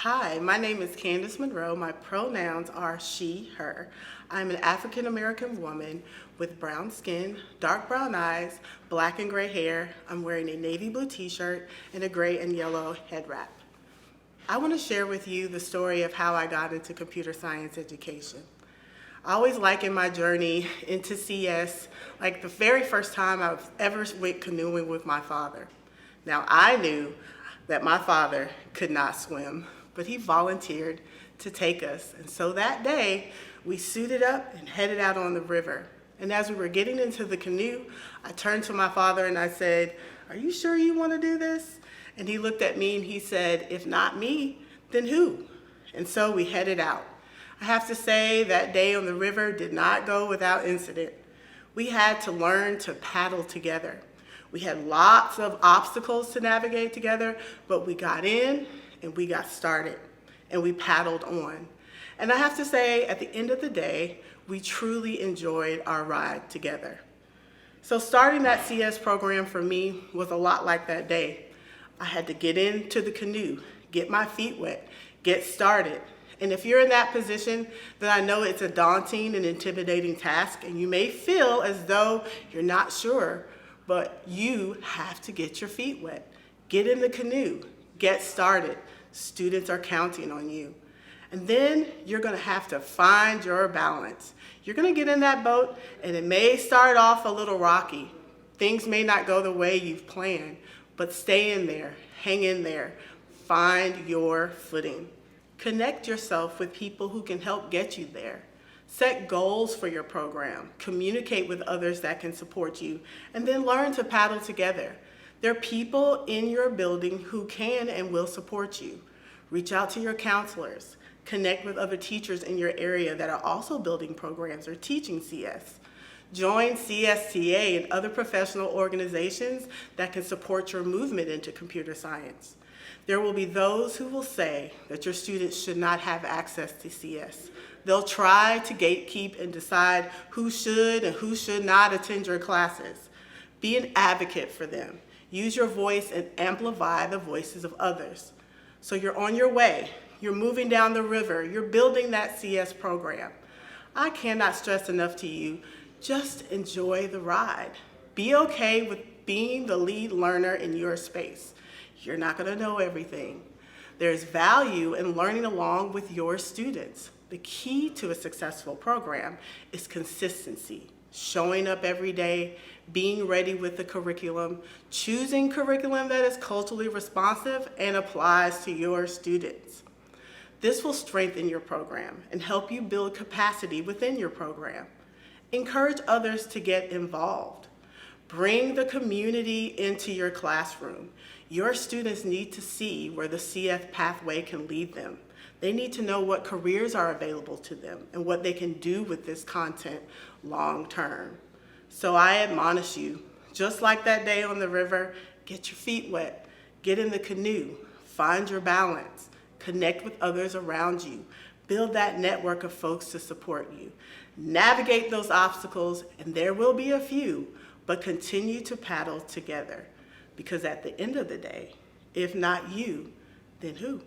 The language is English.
Hi, my name is Candice Monroe. My pronouns are she, her. I'm an African American woman with brown skin, dark brown eyes, black and gray hair. I'm wearing a navy blue t-shirt and a gray and yellow head wrap. I want to share with you the story of how I got into computer science education. I always liken my journey into CS like the very first time I ever went canoeing with my father. Now, I knew that my father could not swim, but he volunteered to take us. And so that day, we suited up and headed out on the river. And as we were getting into the canoe, I turned to my father and I said, "Are you sure you want to do this?" And he looked at me and he said, "If not me, then who?" And so we headed out. I have to say that day on the river did not go without incident. We had to learn to paddle together. We had lots of obstacles to navigate together, but we got in and we got started and we paddled on. And I have to say, at the end of the day, we truly enjoyed our ride together. So starting that CS program for me was a lot like that day. I had to get into the canoe, get my feet wet, get started. And if you're in that position, then I know it's a daunting and intimidating task, and you may feel as though you're not sure, but you have to get your feet wet. Get in the canoe, get started. Students are counting on you. And then you're gonna have to find your balance. You're gonna get in that boat and it may start off a little rocky. Things may not go the way you've planned, but stay in there, hang in there, find your footing. Connect yourself with people who can help get you there. Set goals for your program, communicate with others that can support you, and then learn to paddle together. There are people in your building who can and will support you. Reach out to your counselors. Connect with other teachers in your area that are also building programs or teaching CS. Join CSTA and other professional organizations that can support your movement into computer science. There will be those who will say that your students should not have access to CS. They'll try to gatekeep and decide who should and who should not attend your classes. Be an advocate for them. Use your voice and amplify the voices of others. So you're on your way. You're moving down the river. You're building that CS program. I cannot stress enough to you, just enjoy the ride. Be okay with being the lead learner in your space. You're not going to know everything. There's value in learning along with your students. The key to a successful program is consistency, showing up every day, being ready with the curriculum, choosing curriculum that is culturally responsive and applies to your students. This will strengthen your program and help you build capacity within your program. Encourage others to get involved. Bring the community into your classroom. Your students need to see where the CF pathway can lead them. They need to know what careers are available to them and what they can do with this content long term. So I admonish you, just like that day on the river, get your feet wet, get in the canoe, find your balance, connect with others around you, build that network of folks to support you. Navigate those obstacles, and there will be a few, but continue to paddle together. Because at the end of the day, if not you, then who?